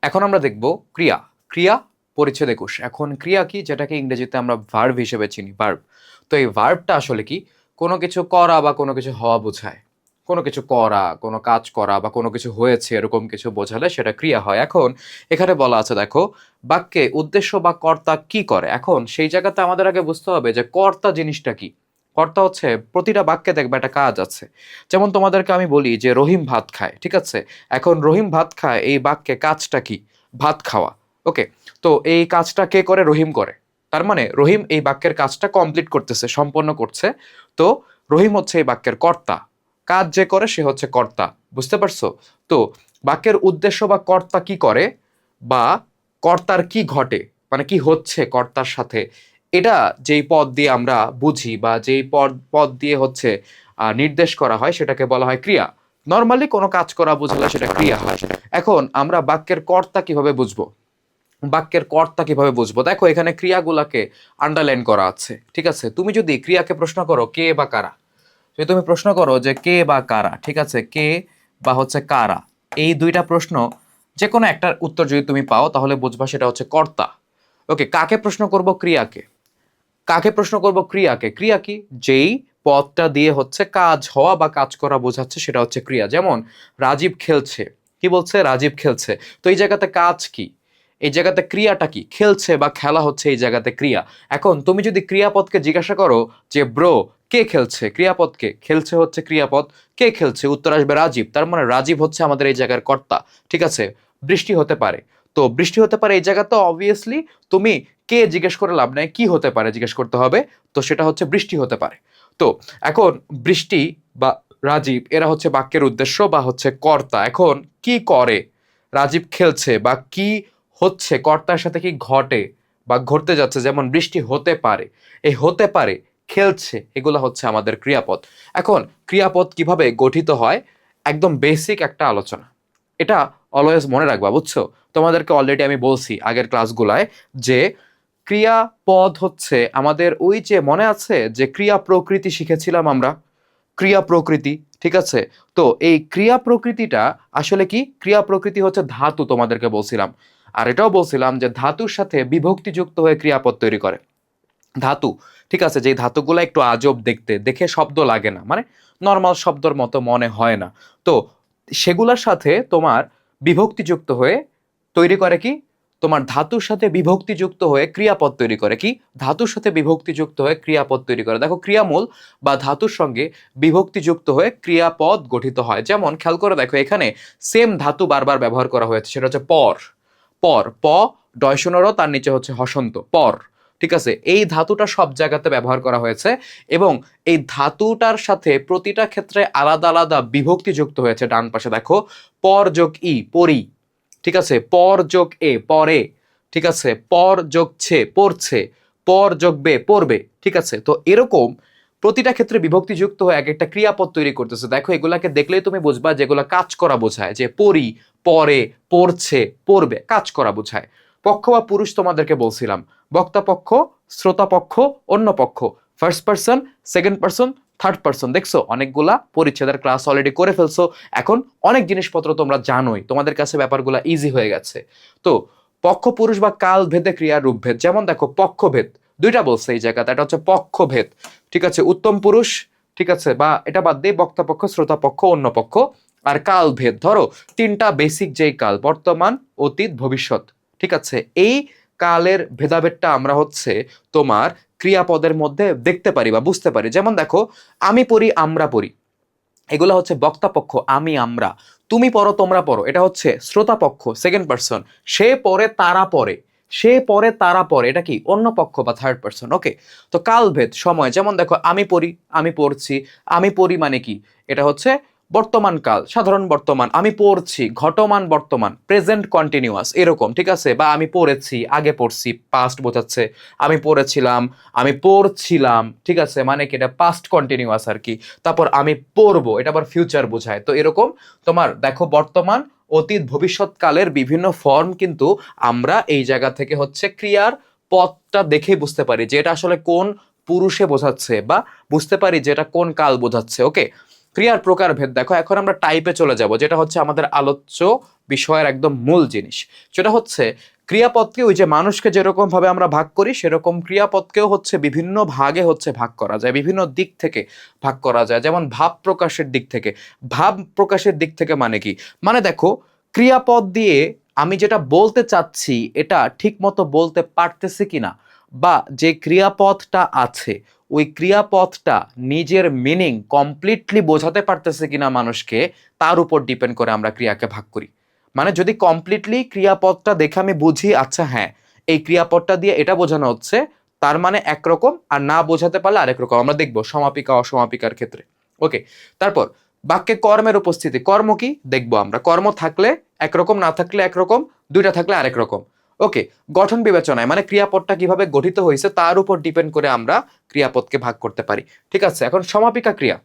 এখন আমরা দেখব ক্রিয়া। ক্রিয়া পরিচ্ছেদ ২১। এখন ক্রিয়া কি, যেটাকে ইংরেজিতে আমরা ভার্ব হিসেবে চিনি, ভার্ব। তো এই ভার্বটা আসলে কি? কোনো কিছু করা বা কোনো কিছু হওয়া বোঝায়। কোনো কিছু করা, কোনো কাজ করা বা কোনো কিছু হয়েছে এরকম কিছু বোঝালে সেটা ক্রিয়া হয়। এখন এখানে বলা আছে দেখো, বাক্যে উদ্দেশ্য বা কর্তা কি করে? এখন সেই জায়গাতে আমাদের আগে বুঝতে হবে যে কর্তা জিনিসটা কি? কর্তা হচ্ছে প্রতিটা বাক্যে দেখবে একটা কাজ আছে। যেমন তোমাদেরকে আমি বলি যে রহিম ভাত খায়, ঠিক আছে? এখন রহিম ভাত খায় এই বাক্যে কাজটা কি? ভাত খাওয়া। ওকে, তো এই কাজটা কে করে? রহিম করে। তার মানে রহিম এই বাক্যের কাজটা কমপ্লিট করতেছে, সম্পন্ন করছে। তো রহিম হচ্ছে এই বাক্যের কর্তা। কাজ যে করে সে হচ্ছে কর্তা। বুঝতে পারছো? তো বাক্যের উদ্দেশ্য বা কর্তা কি করে, বা কর্তার কি ঘটে, মানে কি হচ্ছে কর্তার সাথে, এটা যেই পদ দিয়ে আমরা বুঝি বা যেই পদ পদ দিয়ে হচ্ছে নির্দেশ করা হয় সেটাকে বলা হয় ক্রিয়া। নর্মালি কোনো কাজ করা বোঝালে সেটা ক্রিয়া হয়। এখন আমরা বাক্যের কর্তা কিভাবে বুঝবো? বাক্যের কর্তা কিভাবে বুঝবো? দেখো এখানে ক্রিয়াগুলাকে আন্ডারলাইন করা আছে, ঠিক আছে? তুমি যদি ক্রিয়াকে প্রশ্ন করো কে বা কারা, যদি তুমি প্রশ্ন করো যে কে বা কারা, ঠিক আছে, কে বা হচ্ছে কারা, এই দুইটা প্রশ্ন যে কোনো একটার উত্তর যদি তুমি পাও তাহলে বুঝবা সেটা হচ্ছে কর্তা। ওকে, কাকে প্রশ্ন করব? ক্রিয়াকে। কাকে প্রশ্ন করব? ক্রিয়াকে। ক্রিয়া কি? যেই পদটা দিয়ে হচ্ছে কাজ হওয়া বা কাজ করা বোঝাচ্ছে সেটা হচ্ছে ক্রিয়া। যেমন রাজীব খেলছে, কি বলছে? রাজীব খেলছে। তো এই জায়গাতে কাজ কি? এই জায়গাতে ক্রিয়াটা কি? খেলছে বা খেলা হচ্ছে এই জায়গাতে ক্রিয়া। এখন তুমি যদি ক্রিয়াপদকে জিজ্ঞাসা করো যে ব্রো কে খেলছে, ক্রিয়াপদকে, খেলছে হচ্ছে ক্রিয়াপদ, কে খেলছে? উত্তর আসবে রাজীব। তার মানে রাজীব হচ্ছে আমাদের এই জায়গার কর্তা, ঠিক আছে? বৃষ্টি হতে পারে, তো বৃষ্টি হতে পারে এই জায়গা, তো অবভিয়াসলি তুমি কে জিজ্ঞেস করে লাভ নাই, কি হতে পারে জিজ্ঞেস করতে হবে। তো সেটা হচ্ছে বৃষ্টি হতে পারে। তো এখন বৃষ্টি বা রাজীব এরা হচ্ছে বাক্যের উদ্দেশ্য বা হচ্ছে কর্তা। এখন কি করে? রাজীব খেলছে বা কি হচ্ছে, কর্তার সাথে কি ঘটে বা ঘটতে যাচ্ছে, যেমন বৃষ্টি হতে পারে, এই হতে পারে, খেলছে, এগুলো হচ্ছে আমাদের ক্রিয়াপদ। এখন ক্রিয়াপদ কিভাবে গঠিত হয়, একদম বেসিক একটা আলোচনা, এটা অলওয়েজ মনে রাখবা, বুঝছো? তোমাদেরকে অলরেডি আমি বলছি আগের ক্লাসগুলায় যে ক্রিয়াপদ হচ্ছে আমাদের, ওই যে মনে আছে যে ক্রিয়া প্রকৃতি শিখেছিলাম আমরা, ক্রিয়া প্রকৃতি, ঠিক আছে? তো এই ক্রিয়া প্রকৃতিটা আসলে কি? ক্রিয়া প্রকৃতি হচ্ছে ধাতু, তোমাদেরকে বলছিলাম। আর এটাও বলছিলাম যে ধাতুর সাথে বিভক্তি যুক্ত হয়ে ক্রিয়াপদ তৈরি করে। ধাতু, ঠিক আছে, যে ধাতুগুলো একটু আজব দেখতে, দেখে শব্দ লাগে না, মানে নর্মাল শব্দের মতো মনে হয় না, তো সেগুলোর সাথে তোমার বিভক্তি যুক্ত হয়ে তৈরি করে কি? তোমার ধাতুর সাথে বিভক্তি যুক্ত হয়ে ক্রিয়াপদ তৈরি করে কি? ধাতুর সাথে বিভক্তি যুক্ত হয়ে ক্রিয়াপদ তৈরি করে। দেখো ক্রিয়ামূল বা ধাতুর সঙ্গে বিভক্তি যুক্ত হয়ে ক্রিয়াপদ গঠিত হয়। যেমন খেয়াল করে দেখো, এখানে সেম ধাতু বারবার ব্যবহার করা হয়েছে, সেটা হচ্ছে পর। পর, প ডয়শনেরও তার নিচে হচ্ছে হসন্ত, পর, ঠিক আছে? এই ধাতুটা সব জায়গাতে ব্যবহার করা হয়েছে এবং এই ধাতুটার সাথে প্রতিটা ক্ষেত্রে আলাদা আলাদা বিভক্তি যুক্ত হয়েছে। ডান পাশে দেখো, পর যোগ ই, পরি, ঠিক আছে? পর যোগ এ, পরে, ঠিক আছে? পর যোগ ছে, পড়ছে, পর যোগ বে, পড়বে, ঠিক আছে? তো এরকম প্রতিটা ক্ষেত্রে বিভক্তি যুক্ত হয়ে এক একটা ক্রিয়াপদ তৈরি করতেছে। দেখো এগুলাকে দেখলেই তুমি বুঝবা যেগুলো কাজ করা বোঝায়, যে পড়ি, পরে, পড়ছে, পড়বে, কাজ করা বোঝায়। পক্ষ বা পুরুষ তোমাদেরকে বলছিলাম, বক্তা পক্ষ, শ্রোতা পক্ষ, অন্য পক্ষ, first person, second person, third person. দেখছো অনেকগুলা পরিচ্ছেদের ক্লাস অলরেডি করে ফেলছো, এখন অনেক জিনিসপত্র তোমরা জানোই, তোমাদের কাছে ব্যাপারগুলো ইজি হয়ে গেছে। তো পক্ষ পুরুষ বা কাল ভেদে ক্রিয়ার রূপভেদ, যেমন দেখো পক্ষভেদ, দুইটা বলছে এই জায়গাতে, এটা হচ্ছে পক্ষভেদ, ঠিক আছে? উত্তম পুরুষ, ঠিক আছে, বা এটা বাদ দিয়ে বক্তা পক্ষ, শ্রোতা পক্ষ, অন্য পক্ষ। আর কাল ভেদ, ধরো তিনটা বেসিক যেই কাল, বর্তমান, অতীত, ভবিষ্যৎ, ঠিক আছে? এই কালের ভেদাভেদটা আমরা হচ্ছে তোমার ক্রিয়াপদের মধ্যে দেখতে পারি বা বুঝতে পারি। যেমন দেখো, আমি পড়ি, আমরা পড়ি, এগুলো হচ্ছে বক্তা পক্ষ, আমি আমরা। তুমি পড়ো, তোমরা পড়ো, এটা হচ্ছে শ্রোতা পক্ষ, সেকেন্ড পার্সন। সে পড়ে, তারা পড়ে, সে পড়ে, তারা পড়ে, এটা কি? অন্য পক্ষ বা থার্ড পার্সন। ওকে, তো কালভেদ, সময়, যেমন দেখো আমি পড়ি, আমি পড়ছি, আমি পড়ি মানে কি? এটা হচ্ছে বর্তমান কাল, সাধারণ বর্তমান, আমি পড়ছি, ঘটমান বর্তমান, প্রেজেন্ট কন্টিনিউয়াস, এরকম, ঠিক আছে? বা আমি পড়েছি, আগে পড়ছি, পাস্ট বোঝাচ্ছে। আমি পড়েছিলাম, আমি পড়ছিলাম, ঠিক আছে, মানে কি? এটা পাস্ট কন্টিনিউয়াস আর কি। তারপর আমি পড়বো, এটা আবার ফিউচার বোঝায়। তো এরকম তোমার দেখো বর্তমান, অতীত, ভবিষ্যৎ কালের বিভিন্ন ফর্ম কিন্তু আমরা এই জায়গা থেকে হচ্ছে ক্রিয়ার পথটা দেখেই বুঝতে পারি যে এটা আসলে কোন পুরুষে বোঝাচ্ছে, বা বুঝতে পারি যে এটা কোন কাল বোঝাচ্ছে। ওকে, ক্রিয়ার প্রকারভেদ দেখো, এখন আমরা টাইপে চলে যাব, যেটা হচ্ছে আমাদের আলোচ্য বিষয়ের একদম মূল জিনিস। সেটা হচ্ছে ক্রিয়াপদকে ওই যে মানুষকে যেরকম ভাবে আমরা ভাগ করি, সেরকম ক্রিয়াপদকেও হচ্ছে বিভিন্ন ভাগে হচ্ছে ভাগ করা যায়, বিভিন্ন দিক থেকে ভাগ করা যায়। যেমন ভাব প্রকাশের দিক থেকে। ভাব প্রকাশের দিক থেকে মানে কি? মানে দেখো, ক্রিয়াপদ দিয়ে আমি যেটা বলতে চাচ্ছি এটা ঠিক মতো বলতে পারতেছি কিনা, বা যে ক্রিয়াপদটা আছে ওই ক্রিয়াপদটা নিজের মিনিং কমপ্লিটলি বোঝাতে পারতেছে কিনা মানুষকে, তার উপর ডিপেন্ড করে আমরা ক্রিয়াকে ভাগ করি। মানে যদি কমপ্লিটলি ক্রিয়াপদটা দেখে আমি বুঝি আচ্ছা হ্যাঁ এই ক্রিয়াপদটা দিয়ে এটা বোঝানো হচ্ছে, তার মানে একরকম, আর না বোঝাতে পারলে আরেক রকম। আমরা দেখবো সমাপিকা অসমাপিকার ক্ষেত্রে। ওকে, তারপর বাক্যে কর্মের উপস্থিতি। কর্ম কি দেখবো আমরা। কর্ম থাকলে একরকম, না থাকলে একরকম, দুইটা থাকলে আরেক রকম। ওকে, গঠন বিবেচনায় মানে ক্রিয়াপদটা কিভাবে গঠিত হয়েছে তার উপর ডিপেন্ড করে আমরা ক্রিয়াপদকে ভাগ করতে পারি। ঠিক আছে, এখন সমাপিকা ক্রিয়া,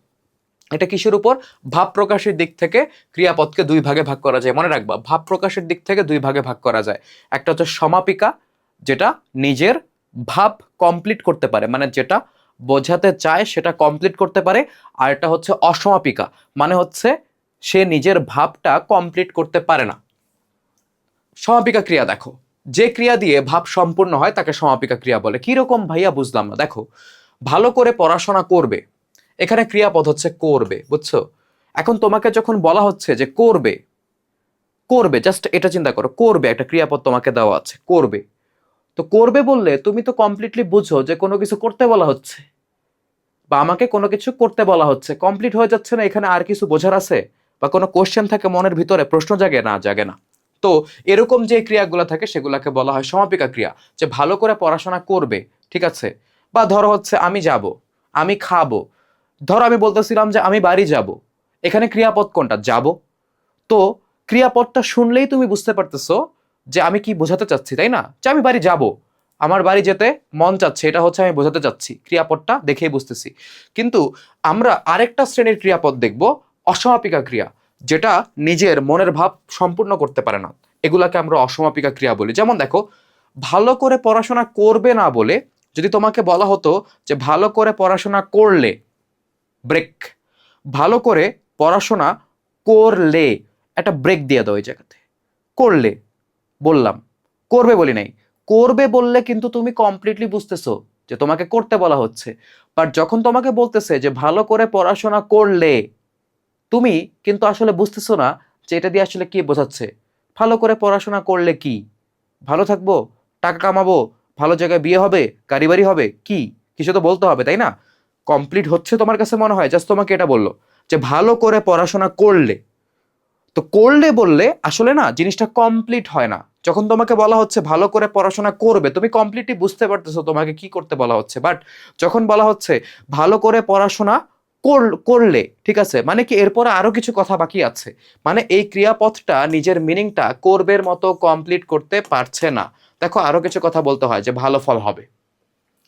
এটা কিসের উপর? ভাব প্রকাশের দিক থেকে ক্রিয়াপদকে দুই ভাগে ভাগ করা যায়। মনে রাখবা, ভাব প্রকাশের দিক থেকে দুই ভাগে ভাগ করা যায়। একটা হচ্ছে সমাপিকা, যেটা নিজের ভাব কমপ্লিট করতে পারে, মানে যেটা বোঝাতে চায় সেটা কমপ্লিট করতে পারে। আর এটা হচ্ছে অসমাপিকা, মানে হচ্ছে সে নিজের ভাবটা কমপ্লিট করতে পারে না। সমাপিকা ক্রিয়া দেখো, যে ক্রিয়া দিয়ে ভাব সম্পূর্ণ হয় তাকে সমাপিকা ক্রিয়া বলে। কিরকম ভাইয়া বুঝলাম না। দেখো, ভালো করে পড়াশোনা করবে, এখানে ক্রিয়াপদ হচ্ছে করবে, বুঝছো? এখন তোমাকে যখন বলা হচ্ছে যে করবে, করবে জাস্ট এটা চিন্তা করো, করবে একটা ক্রিয়াপদ তোমাকে দেওয়া আছে, করবে। তো করবে বললে তুমি তো কমপ্লিটলি বুঝো যে কোনো কিছু করতে বলা হচ্ছে, বা আমাকে কোনো কিছু করতে বলা হচ্ছে। কমপ্লিট হয়ে যাচ্ছে না, এখানে আর কিছু বোঝার আছে? বা কোনো কোশ্চেন থাকে মনের ভিতরে, প্রশ্ন জাগে না? জাগে না। তো এরকম যে ক্রিয়াগুলো থাকে সেগুলোকে বলা হয় সমাপিকা ক্রিয়া, যে ভালো করে পড়াশোনা করবে। ঠিক আছে, বা ধরো হচ্ছে আমি যাব, আমি খাবো। ধরো আমি বলতেছিলাম যে আমি বাড়ি যাব, এখানে ক্রিয়াপদ কোনটা? যাব। তো ক্রিয়াপদটা শুনলেই তুমি বুঝতে পারতেছো যে আমি কি বোঝাতে চাচ্ছি, তাই না? যে আমি বাড়ি যাব, আমার বাড়ি যেতে মন চাচ্ছে, এটা হচ্ছে আমি বোঝাতে চাচ্ছি, ক্রিয়াপদটা দেখেই বুঝতেছি। কিন্তু আমরা আরেকটা শ্রেণীর ক্রিয়াপদ দেখব, অসমাপিকা ক্রিয়া, যেটা নিজের মনের ভাব সম্পূর্ণ করতে পারে না। এগুলাকে আমরা অসমাপিকা ক্রিয়া বলি। যেমন দেখো, ভালো করে পড়াশোনা করবে না বলে যদি তোমাকে বলা হতো যে ভালো করে পড়াশোনা করলে, ব্রেক, ভালো করে পড়াশোনা করলে, একটা ব্রেক দিয়ে দাও এই জায়গাতে। করলে বললাম, করবে বলি নাই। করবে বললে কিন্তু তুমি কমপ্লিটলি বুঝতেছো যে তোমাকে করতে বলা হচ্ছে। বাট যখন তোমাকে বলতেছে যে ভালো করে পড়াশোনা করলে, তুমি কিন্তু আসলে বুঝতেছো না যে এটা দিয়ে আসলে কি বোঝাচ্ছে। ভালো করে পড়াশোনা করলে কি? ভালো থাকবো, টাকা কামাবো, ভালো জায়গায় বিয়ে হবে, গাড়ি বাড়ি হবে, কি কিছু তো বলতে হবে, তাই না? কমপ্লিট হচ্ছে তোমার কাছে মনে হয়? জাস্ট তোমাকে এটা বললো যে ভালো করে পড়াশোনা করলে। তো করলে বললে আসলে না জিনিসটা কমপ্লিট হয় না। যখন তোমাকে বলা হচ্ছে ভালো করে পড়াশোনা করবে, তুমি কমপ্লিটলি বুঝতে পারতেছো তোমাকে কি করতে বলা হচ্ছে। বাট যখন বলা হচ্ছে ভালো করে পড়াশোনা করলে, ঠিক আছে, মানে কি এরপরে আরো কিছু কথা বাকি আছে, মানে এই ক্রিয়াপদটা নিজের মিনিংটা করবের মতো কমপ্লিট করতে পারছে না। দেখো, আরো কিছু কথা বলতে হয় যে ভালো ফল হবে,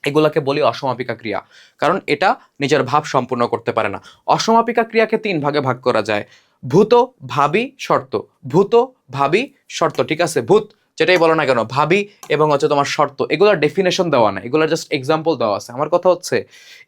এগুলাকে বলি অসমাপিকা ক্রিয়া, কারণ এটা নিজের ভাব সম্পূর্ণ করতে পারে না। অসমাপিকা ক্রিয়াকে তিন ভাগে ভাগ করা যায়, ভূত, ভাবী, শর্ত। ভূত, ভাবী, শর্ত। ঠিক আছে, ভূত যেটাই বলো না কেন, ভাবী এবং হচ্ছে তোমার শর্ত, এগুলোর ডেফিনেশন দেওয়া না, এগুলোর জাস্ট এক্সাম্পল দেওয়া আছে। আমার কথা হচ্ছে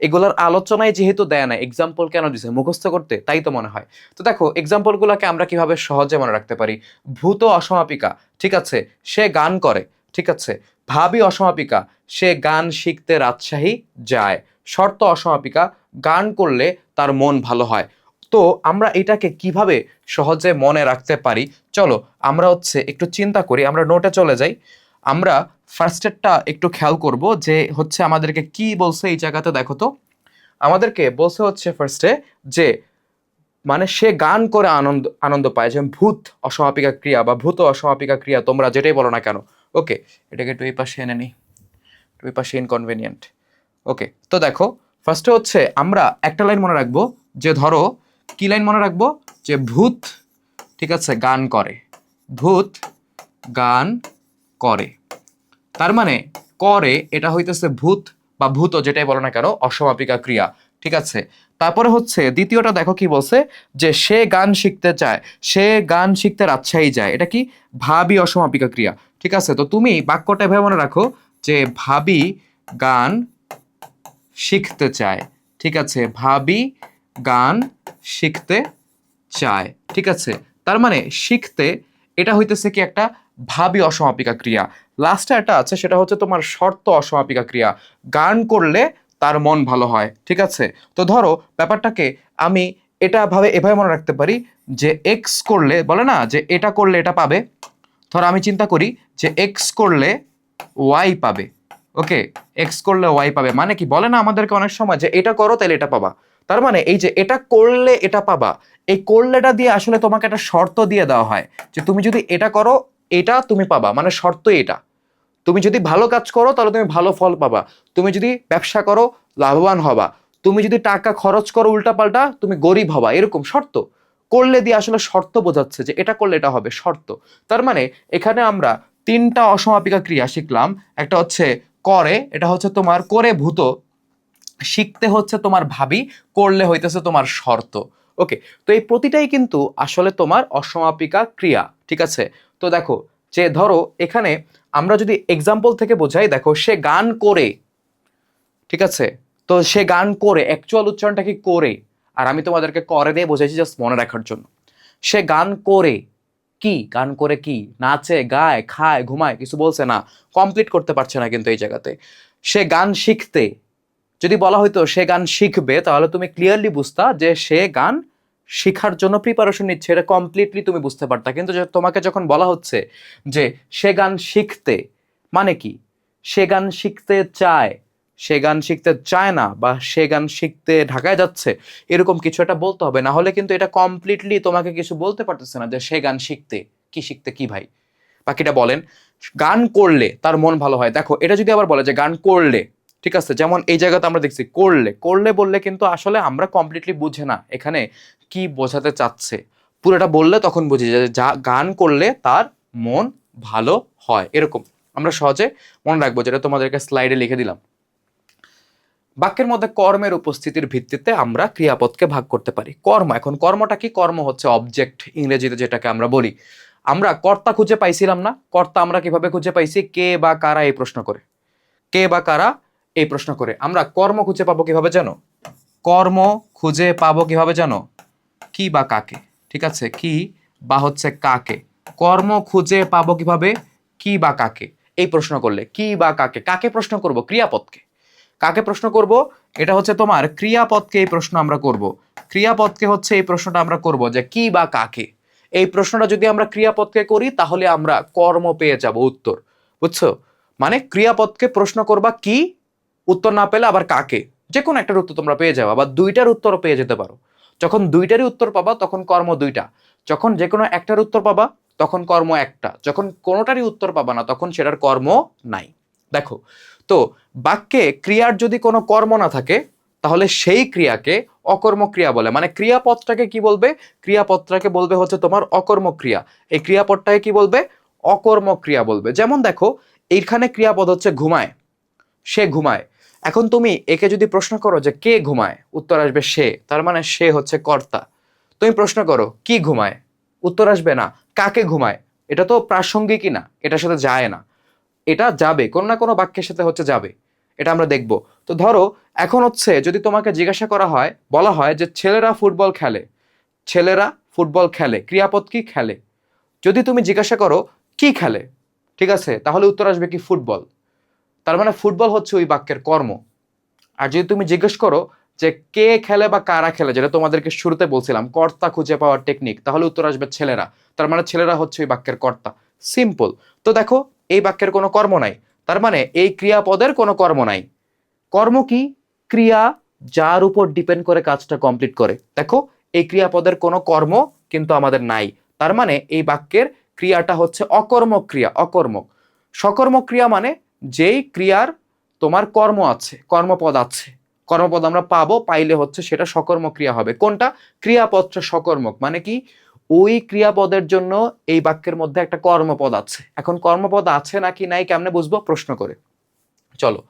এগুলোর আলোচনায় যেহেতু দেয় না, এক্সাম্পল কেন দিছে? মুখস্থ করতে, তাই তো মনে হয়। তো দেখো এক্সাম্পলগুলোকে আমরা কিভাবে সহজে মনে রাখতে পারি। ভূত অসমাপিকা, ঠিক আছে, সে গান করে। ঠিক আছে, ভাবী অসমাপিকা, সে গান শিখতে রাজশাহী যায়। শর্ত অসমাপিকা, গান করলে তার মন ভালো হয়। তো আমরা এটাকে কিভাবে সহজে মনে রাখতে পারি, চলো আমরা হচ্ছে একটু চিন্তা করি, আমরা নোটে চলে যাই। আমরা ফার্স্টেরটা একটু খেয়াল করব যে হচ্ছে আমাদেরকে কি বলছে এই জায়গাতে। দেখো তো, আমাদেরকে বলছে হচ্ছে ফার্স্টে যে মানে সে গান করে আনন্দ আনন্দ পায়, যেমন ভূত অসমাপিকা ক্রিয়া বা ভূত অসমাপিকা ক্রিয়া, তোমরা যেটাই বলো না কেন। ওকে, এটাকে একটু এই পাশে এনে নিই, ওই পাশে ইনকনভেনিয়েন্ট। ওকে, তো দেখো ফার্স্টে হচ্ছে আমরা একটা লাইন মনে রাখবো, যে ধরো কি লাইন মনে রাখবো, যে ভূত, ঠিক আছে, গান করে। ভূত গান করে, তার মানে করে এটা হইতেছে ভূত বা ভূত যেটাই বলো না কেন অসমাপিকা ক্রিয়া। ঠিক আছে, তারপরে হচ্ছে দ্বিতীয়টা দেখো কি বলছে, যে সে গান শিখতে চায়, সে গান শিখতে রাজশাহী যায়, এটা কি? ভাবী অসমাপিকা ক্রিয়া। ঠিক আছে, তো তুমি বাক্যটা এভাবে মনে রাখো যে ভাবী গান শিখতে চায়। ঠিক আছে, ভাবী গান শিখতে চায়, ঠিক আছে। তার মানে শিখতে এটা হইতেছে কি একটা ভাবী অসমাপিকা ক্রিয়া। লাস্টে একটা আছে, সেটা হচ্ছে তোমার শর্ত অসমাপিকা ক্রিয়া। গান করলে তার মন ভালো হয়, ঠিক আছে। তো ধরো ব্যাপারটাকে আমি এটা এভাবে মনে রাখতে পারি যে এক্স করলে বলে না যে এটা করলে এটা পাবে। ধরো আমি চিন্তা করি যে এক্স করলে ওয়াই পাবে। ওকে, এক্স করলে ওয়াই পাবে মানে কি, বলে না আমাদেরকে অনেক সময় যে এটা করো তাহলে এটা পাবা। তার মানে এই যে এটা করলে এটা পাবা, এই করলেটা দিয়ে আসলে তোমাকে একটা শর্ত দিয়ে দেওয়া হয় যে তুমি যদি এটা করো এটা তুমি পাবা, মানে শর্ত এটা। তুমি যদি ভালো কাজ করো তাহলে তুমি ভালো ফল পাবা, তুমি যদি ব্যবসা করো লাভবান হবা, তুমি যদি টাকা খরচ করো উল্টাপাল্টা তুমি গরিব হবা, এরকম শর্ত। করলে দিয়ে আসলে শর্ত বোঝাচ্ছে যে এটা করলে এটা হবে, শর্ত। তার মানে এখানে আমরা তিনটা অসমাপিকা ক্রিয়া শিখলাম। একটা হচ্ছে করে, এটা হচ্ছে তোমার করে ভূত, শিখতে হচ্ছে তোমার ভাবি, করলে হইতেছে তোমার শর্ত। ওকে, তো এই প্রতিটাই কিন্তু আসলে তোমার অসমাপিকা ক্রিয়া, ঠিক আছে। তো দেখো যে ধরো এখানে আমরা যদি এক্সাম্পল থেকে বোঝাই, দেখো সে গান করে, ঠিক আছে। তো সে গান করে অ্যাকচুয়াল উচ্চারণটা কি করে, আর আমি তোমাদেরকে করে দিয়ে বোঝাইছি জাস্ট মনে রাখার জন্য। সে গান করে কি, গান করে কি, নাচে গায় খায় ঘুমায়, কিছু বলছে না, কমপ্লিট করতে পারছে না কিন্তু এই জায়গাতে। সে গান শিখতে, যদি বলা হয়তো সে গান শিখবে তাহলে তুমি ক্লিয়ারলি বুঝতা যে সে গান শিখার জন্য প্রিপারেশন নিচ্ছে, এটা কমপ্লিটলি তুমি বুঝতে পারতা। কিন্তু তোমাকে যখন বলা হচ্ছে যে সে গান শিখতে, মানে কি, সে গান শিখতে চায়, সে গান শিখতে চায় না, বা সে গান শিখতে ঢাকায় যাচ্ছে, এরকম কিছু একটা বলতে হবে, না হলে কিন্তু এটা কমপ্লিটলি তোমাকে কিছু বলতে পারতেছে না যে সে গান শিখতে কি ভাই। বাকিটা বলেন। গান করলে তার মন ভালো হয়, দেখো এটা যদি আবার বলে যে গান করলে, ঠিক আছে, যেমন এই জায়গাতে আমরা দেখছি করলে, করলে বললে কিন্তু আসলে আমরা কমপ্লিটলি বুঝে না এখানে কি বোঝাতে চাচ্ছে। পুরোটা বললে তখন বুঝি যে যা গান করলে তার মন ভালো হয়, এরকম আমরা সহজে মনে রাখবো, যেটা তোমাদেরকে স্লাইডে লিখে দিলাম। বাক্যের মধ্যে কর্মের উপস্থিতির ভিত্তিতে আমরা ক্রিয়াপদকে ভাগ করতে পারি। কর্ম, এখন কর্মটা কি, কর্ম হচ্ছে অবজেক্ট ইংরেজিতে যেটাকে আমরা বলি। আমরা কর্তা খুঁজে পাইছিলাম না, কর্তা আমরা কিভাবে খুঁজে পাইছি, কে বা কারা এই প্রশ্ন করে, কে বা কারা এই প্রশ্ন করে। আমরা কর্ম খুঁজে পাবো কিভাবে জানো, কর্ম খুঁজে পাবো কিভাবে জানো, কি বা কাকে, ঠিক আছে, কি বা হচ্ছে কাকে। কর্ম খুঁজে পাবো কিভাবে, কি বা কাকে। এই প্রশ্ন করলে কি বা কাকে, কাকে প্রশ্ন করব, ক্রিয়াপদকে। কাকে প্রশ্ন করব, এটা হচ্ছে তোমার ক্রিয়াপদকে এই প্রশ্ন আমরা করব। ক্রিয়াপদকে হচ্ছে এই প্রশ্নটা আমরা করব যে কি বা কাকে। এই প্রশ্নটা যদি আমরা ক্রিয়াপদকে করি তাহলে আমরা কর্ম পেয়ে যাব উত্তর, বুঝছো। মানে ক্রিয়াপদকে প্রশ্ন করবা কি, উত্তর না পেলে আবার কাকে, যে কোনো একটার উত্তর তোমরা পেয়ে যাবে, বা দুইটার উত্তরও পেয়ে যেতে পারো। যখন দুইটারই উত্তর পাবা তখন কর্ম দুইটা, যখন যে কোনো একটার উত্তর পাবা তখন কর্ম একটা, যখন কোনোটারই উত্তর পাবা না তখন সেটার কর্ম নাই। দেখো, তো বাক্যে ক্রিয়ার যদি কোনো কর্ম না থাকে তাহলে সেই ক্রিয়াকে অকর্মক ক্রিয়া বলে। মানে ক্রিয়াপদটাকে কি বলবে, ক্রিয়াপদটাকে বলবে হচ্ছে তোমার অকর্মক ক্রিয়া। এই ক্রিয়াপদটাকে কি বলবে, অকর্মক ক্রিয়া বলবে। যেমন দেখো এইখানে ক্রিয়াপদ হচ্ছে ঘুমায়, সে ঘুমায়। এখন তুমি একে যদি প্রশ্ন করো যে কে ঘুমায়, উত্তর আসবে সে, তার মানে সে হচ্ছে কর্তা। তুমি প্রশ্ন করো কি ঘুমায়, উত্তর আসবে না কাকে ঘুমায়, এটা তো প্রাসঙ্গিকই না, এটার সাথে যায় না। এটা যাবে কোনো না কোনো বাক্যের সাথে হচ্ছে যাবে, এটা আমরা দেখব। তো ধরো এখন হচ্ছে যদি তোমাকে জিজ্ঞাসা করা হয়, বলা হয় যে ছেলেরা ফুটবল খেলে, ছেলেরা ফুটবল খেলে, ক্রিয়াপদ কি, খেলে। যদি তুমি জিজ্ঞাসা করো কি খেলে, ঠিক আছে, তাহলে উত্তর আসবে কি, ফুটবল। তার মানে ফুটবল হচ্ছে ওই বাক্যের কর্ম। আর যদি তুমি জিজ্ঞেস করো যে কে খেলে বা কারা খেলে, যেটা তোমাদেরকে শুরুতে বলছিলাম কর্তা খুঁজে পাওয়ার টেকনিক, তাহলে উত্তর আসবে ছেলেরা। তার মানে ছেলেরা হচ্ছে ওই বাক্যের কর্তা, সিম্পল। তো দেখো এই বাক্যের কোনো কর্ম নাই, তার মানে এই ক্রিয়াপদের কোনো কর্ম নাই। কর্ম কি, ক্রিয়া যার উপর ডিপেন্ড করে কাজটা কমপ্লিট করে। দেখো এই ক্রিয়াপদের কোনো কর্ম কিন্তু আমাদের নাই, তার মানে এই বাক্যের ক্রিয়াটা হচ্ছে অকর্মক ক্রিয়া, অকর্মক। সকর্মক ক্রিয়া মানে যেই ক্রিয়ার তোমার কর্ম আছে, কর্মপদ আছে, কর্মপদ আমরা পাবো, পাইলে হচ্ছে সেটা সকর্মক ক্রিয়া হবে। কোনটা, ক্রিয়াপদটা সকর্মক মানে কি, ওই ক্রিয়াপদের জন্য এই বাক্যের মধ্যে একটা কর্মপদ আছে। এখন কর্মপদ আছে নাকি নাই কেমনে বুঝবো, প্রশ্ন করে। চলো,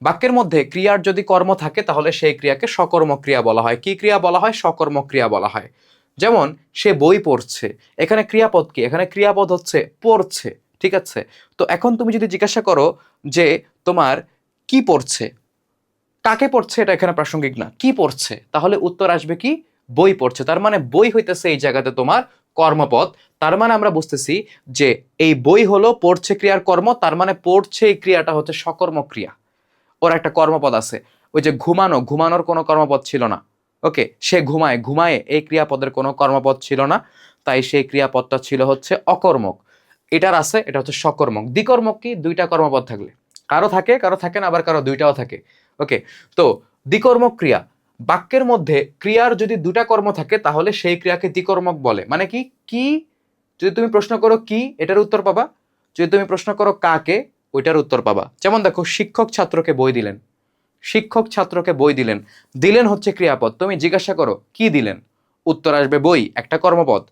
বাক্যের মধ্যে ক্রিয়ার যদি কর্ম থাকে তাহলে সেই ক্রিয়াকে সকর্মক ক্রিয়া বলা হয়। কি ক্রিয়া বলা হয়, সকর্মক ক্রিয়া বলা হয়। যেমন সে বই পড়ছে, এখানে ক্রিয়াপদ কি, এখানে ক্রিয়াপদ হচ্ছে পড়ছে, ঠিক আছে। তো এখন তুমি যদি জিজ্ঞাসা করো যে তোমার কি পড়ছে, কাকে পড়ছে এটা এখানে প্রাসঙ্গিক না, কি পড়ছে, তাহলে উত্তর আসবে কি বই পড়ছে। তার মানে বই হইতেছে এই জায়গাতে তোমার কর্মপদ। তার মানে আমরা বুঝতেছি যে এই বই হলো পড়ছে ক্রিয়ার কর্ম, তার মানে পড়ছে এই ক্রিয়াটা হচ্ছে সকর্মক ক্রিয়া, ওর একটা কর্মপদ আছে। ওই যে ঘুমানো, ঘুমানোর কোনো কর্মপদ ছিল না। ওকে, সে ঘুমায়, ঘুমায় এই ক্রিয়াপদের কোনো কর্মপদ ছিল না, তাই সেই ক্রিয়াপদটা ছিল হচ্ছে অকর্মক। এটার আছে, এটা হচ্ছে সকর্মক। দ্বিকর্মক কি, দুইটা কর্মপদ থাকলে, কারো থাকে কারো থাকে না, আবার কারো দুইটাও থাকে। ওকে, তো দ্বিকর্মক ক্রিয়া, বাক্যের মধ্যে ক্রিয়ার যদি দুটা কর্ম থাকে তাহলে সেই ক্রিয়াকে দ্বিকর্মক বলে। মানে কি, কি যদি তুমি প্রশ্ন করো কি, এটার উত্তর পাবা। যদি তুমি প্রশ্ন করো কাকে, ওইটার উত্তর পাবা। যেমন দেখো, শিক্ষক ছাত্রকে বই দিলেন, শিক্ষক ছাত্রকে বই দিলেন, দিলেন হচ্ছে ক্রিয়াপদ। তুমি জিজ্ঞাসা করো কি দিলেন, উত্তর আসবে বই, একটা কর্মপদ।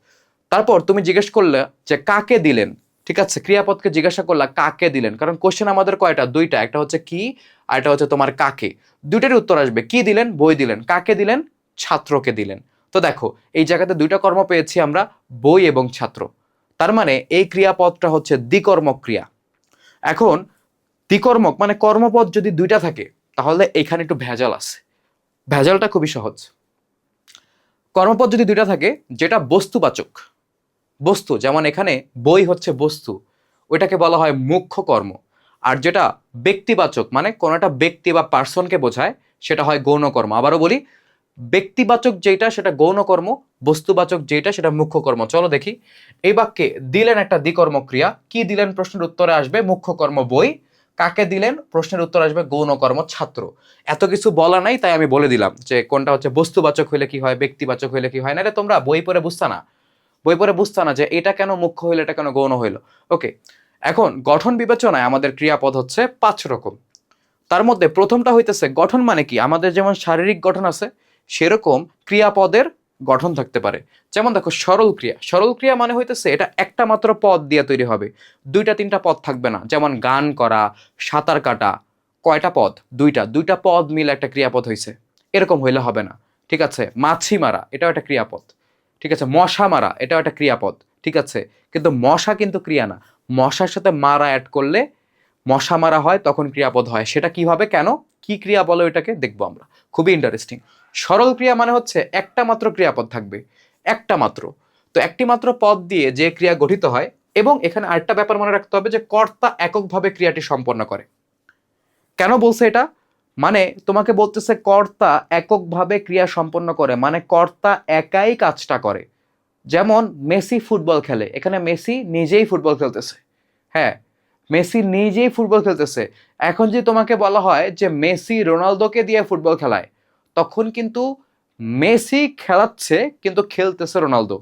তারপর তুমি জিজ্ঞেস করলে যে কাকে দিলেন, ঠিক আছে, ক্রিয়াপদকে জিজ্ঞাসা করলা কাকে দিলেন, কারণ কোশ্চেন আমাদের কয়টা, দুইটা, একটা হচ্ছে কি আর একটা হচ্ছে তোমার কাকে। দুইটারই উত্তর আসবে, কি দিলেন, বই দিলেন, কাকে দিলেন, ছাত্রকে দিলেন। তো দেখো এই জায়গাতে দুইটা কর্ম পেয়েছি আমরা, বই এবং ছাত্র। তার মানে এই ক্রিয়াপদটা হচ্ছে দ্বিকর্মক ক্রিয়া। এখন দ্বিকর্মক মানে কর্মপদ যদি দুইটা থাকে তাহলে এখানে একটু ভেজাল আছে। ভেজালটা খুবই সহজ। কর্মপদ যদি দুইটা থাকে, যেটা বস্তুবাচক, বস্তু, যেমন এখানে বই হচ্ছে বস্তু, ওইটাকে বলা হয় মুখ্য কর্ম। আর যেটা ব্যক্তিবাচক মানে কোনো একটা ব্যক্তি বা পার্সনকে বোঝায়, সেটা হয় গৌণ কর্ম। আবারও বলি, ব্যক্তিবাচক যেটা সেটা গৌণ কর্ম, বস্তুবাচক যেটা সেটা মুখ্য কর্ম। চলো দেখি, এই বাক্যে দিলেন একটা দ্বিকর্ম ক্রিয়া, কি দিলেন প্রশ্নের উত্তরে আসবে মুখ্য কর্ম বই, কাকে দিলেন প্রশ্নের উত্তর আসবে গৌণ কর্ম ছাত্র। এত কিছু বলা নাই, তাই আমি বলে দিলাম যে কোনটা হচ্ছে বস্তুবাচক হইলে কি হয়, ব্যক্তিবাচক হইলে কি হয়। না রে, তোমরা বই পড়ে বুঝতা না, বই পড়ে বুঝতা না যে এটা কেন মুখ্য হইলো, এটা কেন গৌণ হইলো। ওকে, এখন গঠন বিবেচনায় আমাদের ক্রিয়াপদ হচ্ছে 5 রকম। তার মধ্যে প্রথমটা হইতেছে গঠন, মানে কি আমাদের যেমন শারীরিক গঠন আছে সেরকম ক্রিয়াপদের গঠন থাকতে পারে। যেমন দেখো সরল ক্রিয়া, সরল ক্রিয়া মানে হইতেছে এটা একটা মাত্র পদ দিয়ে তৈরি হবে, দুইটা তিনটা পদ থাকবে না। যেমন গান করা, সাঁতার কাটা, কয়টা পদ, দুইটা, দুইটা পদ মিলে একটা ক্রিয়াপদ হয়েছে, এরকম হইলে হবে না। ঠিক আছে, মাছি মারা এটাও একটা ক্রিয়াপদ। ঠিক আছে, মশা মারা এটাও একটা ক্রিয়াপদ। ঠিক আছে, কিন্তু মশা কিন্তু ক্রিয়া না, মশার সাথে মারা অ্যাড করলে মশা মারা হয়, তখন ক্রিয়াপদ হয়। সেটা কিভাবে, কেন, কি ক্রিয়া বলে ওইটাকে দেখবো আমরা, খুবই ইন্টারেস্টিং। সরল ক্রিয়া মানে হচ্ছে একটা মাত্র ক্রিয়াপদ থাকবে, একটা মাত্র। তো একটি মাত্র পদ দিয়ে যে ক্রিয়া গঠিত হয়, এবং এখানে আরেকটা ব্যাপার মনে রাখতে হবে যে কর্তা এককভাবে ক্রিয়াটি সম্পন্ন করে। কেন বলছে এটা, মানে তোমাকে বলতেছে কর্তা এককভাবে ক্রিয়া সম্পন্ন করে, মানে কর্তা একাই কাজটা করে। যেমন মেসি ফুটবল খেলে, এখানে মেসি নিজেই ফুটবল খেলতেছে। হ্যাঁ, মেসি নিজেই ফুটবল খেলতেছে। এখন যদি তোমাকে বলা হয় যে মেসি রোনালদোকে দিয়ে ফুটবল খেলায়, তখন কিন্তু মেসি খেলাচ্ছে কিন্তু খেলতেছে রোনালদো।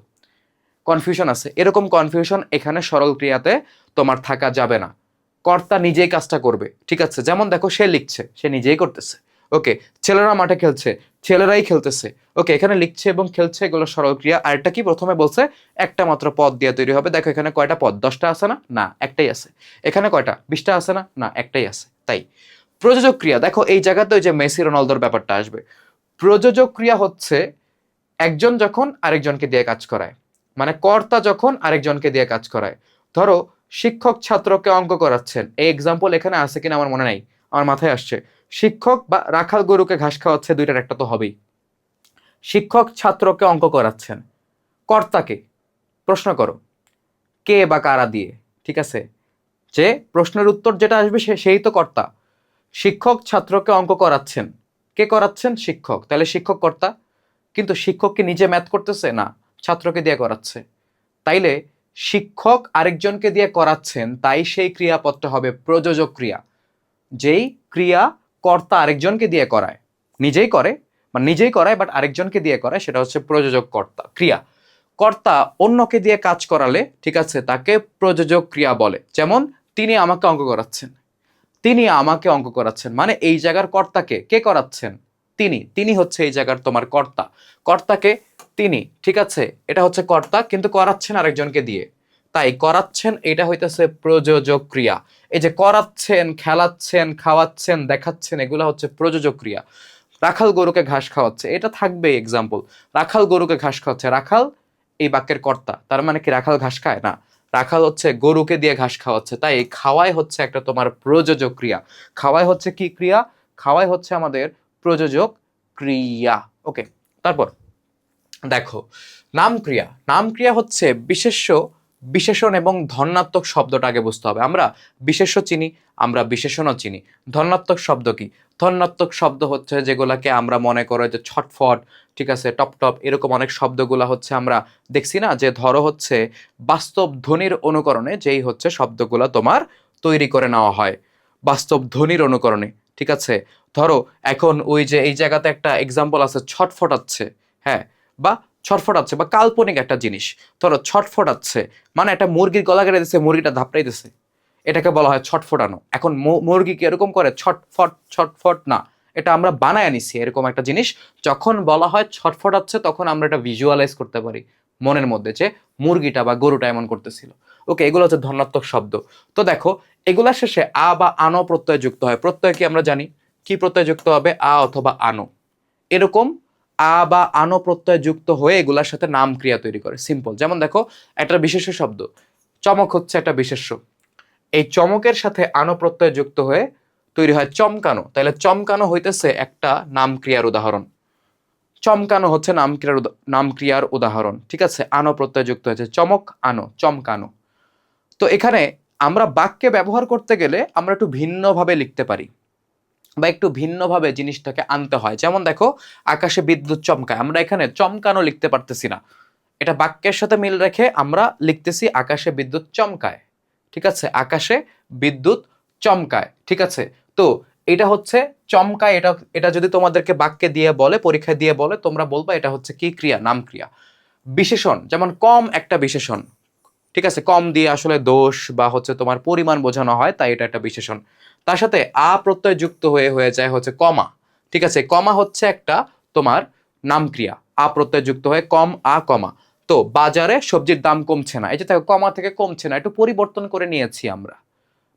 কনফিউশন আছে, এরকম কনফিউশন এখানে সরল ক্রিয়াতে তোমার থাকা যাবে না। কর্তা নিজেই কাজটা করবে। ঠিক আছে, যেমন দেখো সে লিখছে, সে নিজেই করতেছে। ওকে, ছেলেরা মাঠে খেলছে, ছেলেরাই খেলতেছে। ওকে, এখানে লিখছে এবং খেলছে, এগুলো সরল ক্রিয়া। আর এটা কি, প্রথমে বলছে একটা মাত্র পদ দিয়ে তৈরি হবে। দেখো এখানে কয়টা পদ, 10টা আছে না, না একটাই আছে। এখানে কয়টা, 20টা আছে না, না একটাই আছে। তাই প্রযোজক ক্রিয়া, দেখো এই জায়গাতে ওই যে মেসি রোনালদোর ব্যাপারটা আসবে। প্রযোজক ক্রিয়া হচ্ছে একজন যখন আরেকজনকে দিয়ে কাজ করায়, মানে কর্তা যখন আরেকজনকে দিয়ে কাজ করায়। ধরো শিক্ষক ছাত্রকে অঙ্ক করাচ্ছেন, এই এক্সাম্পল এখানে আছে কিনা আমার মনে নাই, আমার মাথায় আসছে। শিক্ষক বা রাখাল গরুকে ঘাস খাওয়াচ্ছে, দুইটার একটা তো হবেই। শিক্ষক ছাত্রকে অঙ্ক করাচ্ছেন, কর্তাকে প্রশ্ন করো কে বা কারা দিয়ে। ঠিক আছে, যে প্রশ্নের উত্তর যেটা আসবে সেই তো কর্তা। শিক্ষক ছাত্রকে অঙ্ক করাচ্ছেন, কে করাচ্ছেন, শিক্ষক, তাহলে শিক্ষক কর্তা। কিন্তু শিক্ষক কি নিজে ম্যাথ করতেছে না, ছাত্রকে দিয়ে করাচ্ছে। তাইলে শিক্ষক আরেকজনকে দিয়ে করাচ্ছেন, তাই সেই ক্রিয়াপদটা হবে প্রযোজক ক্রিয়া। যেই ক্রিয়া কর্তা আরেকজনকে দিয়ে করায়, নিজেই করে বা নিজেই করায় বাট আরেকজনকে দিয়ে করায়, সেটা হচ্ছে প্রযোজক কর্তা ক্রিয়া। কর্তা অন্যকে দিয়ে কাজ করালে, ঠিক আছে, তাকে প্রযোজক ক্রিয়া বলে। যেমন তিনি আমাকে অঙ্ক করাচ্ছেন, তিনি আমাকে অঙ্ক করাচ্ছেন, মানে এই জায়গার কর্তাকে কে করাচ্ছেন, তিনি, তিনি হচ্ছে এই জায়গার তোমার কর্তা। কর্তাকে তিনি, ঠিক আছে, এটা হচ্ছে কর্তা কিন্তু করাচ্ছেন আরেকজনকে দিয়ে, তাই করাচ্ছেন এটা হইতেছে প্রযোজক ক্রিয়া। এই যে করাচ্ছেন, খেলাচ্ছেন, খাওয়াচ্ছেন, দেখাচ্ছেন, এগুলো হচ্ছে প্রযোজক ক্রিয়া। রাখাল গরুকে ঘাস খাওয়াচ্ছে, এটা থাকবে এক্সাম্পল। রাখাল গরুকে ঘাস খাওয়াচ্ছে, রাখাল এই বাক্যের কর্তা, তার মানে কি রাখাল ঘাস খায় না, রাখাল হচ্ছে গরুকে দিয়ে ঘাস খাওয়াচ্ছে। তাই খাওয়াই হচ্ছে একটা তোমার প্রযোজক ক্রিয়া। খাওয়াই হচ্ছে কি ক্রিয়া, খাওয়াই হচ্ছে আমাদের প্রযোজক ক্রিয়া। ওকে, তারপর দেখো নাম ক্রিয়া। নাম ক্রিয়া হচ্ছে বিশেষ্য, বিশেষণ এবং ধন্যাত্মক শব্দটা আগে বুঝতে হবে। আমরা বিশেষ্য চিনি, আমরা বিশেষণও চিনি। ধন্যাত্মক শব্দ কি? ধন্যাত্মক শব্দ হচ্ছে যেগুলাকে আমরা মনে করো যে ছটফট, ঠিক আছে, টপ টপ, এরকম অনেক শব্দগুলা হচ্ছে আমরা দেখছি না, যে ধরো হচ্ছে বাস্তব ধ্বনির অনুকরণে যেই হচ্ছে শব্দগুলা তোমার তৈরি করে নেওয়া হয়, বাস্তব ধ্বনির অনুকরণে, ঠিক আছে। ধরো এখন ওই যে এই জায়গাতে একটা এক্সাম্পল আছে, ছটফটাচ্ছে, হ্যাঁ, বা ছটফটাচ্ছে বা কাল্পনিক একটা জিনিস, ধরো ছটফটাচ্ছে মানে একটা মুরগির গলা কেটে দিচ্ছে, মুরগিটা ধাপড়াই দিচ্ছে, এটাকে বলা হয় ছটফটানো। এখন মুরগি কি এরকম করে ছটফট ছটফট না, এটা আমরা বানায় নিছি এরকম একটা জিনিস। যখন বলা হয় ছটফটাচ্ছে তখন আমরা এটা ভিজুয়ালাইজ করতে পারি মনের মধ্যে যে মুরগিটা বা গরুটা এমন করতেছিল। ওকে, এগুলো হচ্ছে ধনাত্মক শব্দ। তো দেখো এগুলা শেষে আ বা আনো প্রত্যয় যুক্ত হয়। প্রত্যয় কি আমরা জানি, কি প্রত্যয় যুক্ত হবে? আ অথবা আনো, এরকম আ বা আনো প্রত্যয় যুক্ত হয়ে এগুলার সাথে নাম ক্রিয়া তৈরি করে। সিম্পল, যেমন দেখো একটা বিশেষ্য শব্দ, চমক হচ্ছে একটা বিশেষ্য, এই চমকের সাথে আনো প্রত্যয় যুক্ত হয়ে তৈরি হয় চমকানো। তাহলে চমকানো হইতেছে একটা নাম ক্রিয়ার উদাহরণ, চমকানো হচ্ছে নাম ক্রিয়ার উদাহরণ, ঠিক আছে। আনো প্রত্যয় যুক্ত হয়েছে, চমক আনো, চমকানো। তো এখানে আমরা বাক্যে ব্যবহার করতে গেলে আমরা একটু ভিন্নভাবে লিখতে পারি বা একটু ভিন্নভাবে জিনিসটাকে আনতে হয়। যেমন দেখো আকাশে বিদ্যুৎ চমকায়, আমরা এখানে চমকানো লিখতে পারতেছি না, এটা বাক্যের সাথে মিল রেখে আমরা লিখতেছি আকাশে বিদ্যুৎ চমকায়, ঠিক আছে, আকাশে বিদ্যুৎ চমকায়, ঠিক আছে। তো এটা হচ্ছে চমকায়, এটা এটা যদি তোমাদেরকে বাক্যে দিয়ে বলে, পরীক্ষায় দিয়ে বলে, তোমরা বলবা এটা হচ্ছে কি ক্রিয়া? নাম ক্রিয়া। বিশেষণ, যেমন কম একটা বিশেষণ, ঠিক আছে, কম দিয়ে আসলে দোষ বা হচ্ছে তোমার পরিমাণ বোঝানো হয়, তাই এটা একটা বিশেষণ। তার সাথে আ প্রত্যয় যুক্ত হয়ে হয়ে যায় হচ্ছে কমা, ঠিক আছে, কমা হচ্ছে একটা তোমার নাম ক্রিয়া, আ প্রত্যয় যুক্ত হয়ে কম আ কমা। তো বাজারে সবজির দাম কমছে না, এই যে দেখো কমা থেকে কমছে না, একটু পরিবর্তন করে নিয়েছি আমরা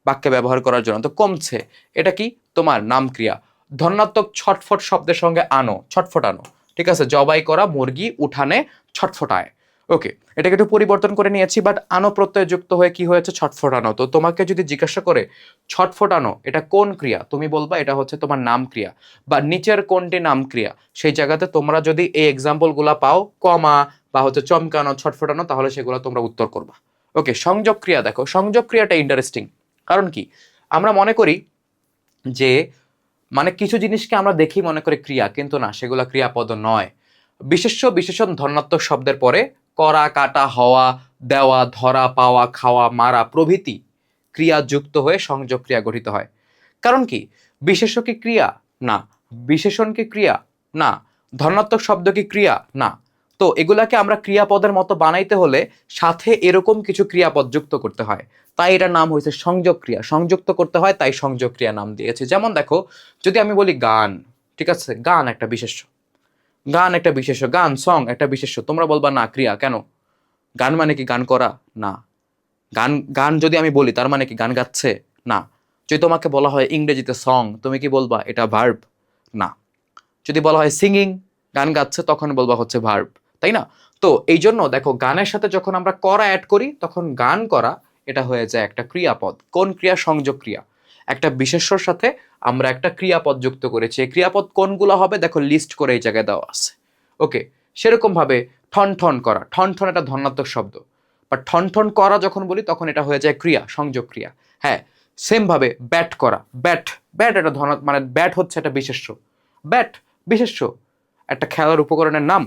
বাক্যে ব্যবহার করার জন্য, তো কমছে, এটা কি? তোমার নাম ক্রিয়া। ধন্যাত্মক ছটফট শব্দের সঙ্গে আনো, ছটফটানো, ঠিক আছে, জবাই করা মুরগি উঠানে ছটফটায়। ওকে, এটাকে একটু পরিবর্তন করে নিয়েছি, বাট আনো প্রত্যয় যুক্ত হয়ে কি হয়েছে? ছটফটানো। তো তোমাকে যদি জিজ্ঞাসা করে ছটফটানো এটা কোন ক্রিয়া, তুমি বলবা এটা হচ্ছে তোমার নাম ক্রিয়া, বা নিচের কোনটি নাম ক্রিয়া, সেই জায়গাতে তোমরা যদি এই এক্সাম্পল গুলা পাও, কমা বা হচ্ছে চমকানো, ছটফটানো, তাহলে সেগুলো তোমরা উত্তর করবা। ওকে, সংযোগ ক্রিয়া। দেখো সংযোগ ক্রিয়াটা ইন্টারেস্টিং, কারণ কি আমরা মনে করি যে মানে কিছু জিনিসকে আমরা দেখি মনে করি ক্রিয়া, কিন্তু না, সেগুলো ক্রিয়াপদ নয়। বিশেষ্য বিশেষণ ধনাত্মক শব্দের পরে করা, কাটা, হওয়া, দেওয়া, ধরা, পাওয়া, খাওয়া, মারা প্রভৃতি ক্রিয়া যুক্ত হয়ে সংযোগ ক্রিয়া গঠিত হয়। কারণ কি বিশেষ্য কি ক্রিয়া? না। বিশেষণ কি ক্রিয়া? না। ধনাত্মক শব্দ কি ক্রিয়া? না। তো এগুলাকে আমরা ক্রিয়াপদের মতো বানাইতে হলে সাথে এরকম কিছু ক্রিয়াপদ যুক্ত করতে হয়, তাই এটার নাম হয়েছে সংযোগ ক্রিয়া। সংযুক্ত করতে হয়, তাই সংযোগ ক্রিয়া নাম দিয়েছে। যেমন দেখো যদি আমি বলি গান, ঠিক আছে, গান একটা বিশেষ্য, গান একটা বিশেষ্য, গান সং একটা বিশেষ্য, তোমরা বলবা না ক্রিয়া কেন? গান মানে কি গান করা? না। গান গান যদি আমি বলি তার মানে কি গান গাচ্ছে? না। যদি তোমাকে বলা হয় ইংরেজিতে সং, তুমি কি বলবা এটা ভার্ব? না। যদি বলা হয় সিঙ্গিং, গান গাচ্ছে, তখন বলবা হচ্ছে ভার্ব, তাই না? তো এই জন্য দেখো গানের সাথে যখন আমরা করা অ্যাড করি তখন গান করা এটা হয়ে যায় একটা ক্রিয়াপদ। কোন ক্রিয়া? সংযোগ ক্রিয়া। একটা বিশেষ্যর সাথে আমরা একটা ক্রিয়াপদ যুক্ত করেছি, এই ক্রিয়াপদ কোনগুলো হবে দেখো লিস্ট করে এই জায়গায় দেওয়া আছে। ওকে, সেরকম ভাবে ঠন ঠন করা, ঠন ঠন একটা ধনাত্মক শব্দ, বা ঠন ঠন করা যখন বলি তখন এটা হয়ে যায় ক্রিয়া, সংযোগ ক্রিয়া। হ্যাঁ, সেম ভাবে ব্যাট করা, ব্যাট, ব্যাট এটা মানে ব্যাট হচ্ছে একটা বিশেষ্য, ব্যাট বিশেষ্য, একটা খেলার উপকরণের নাম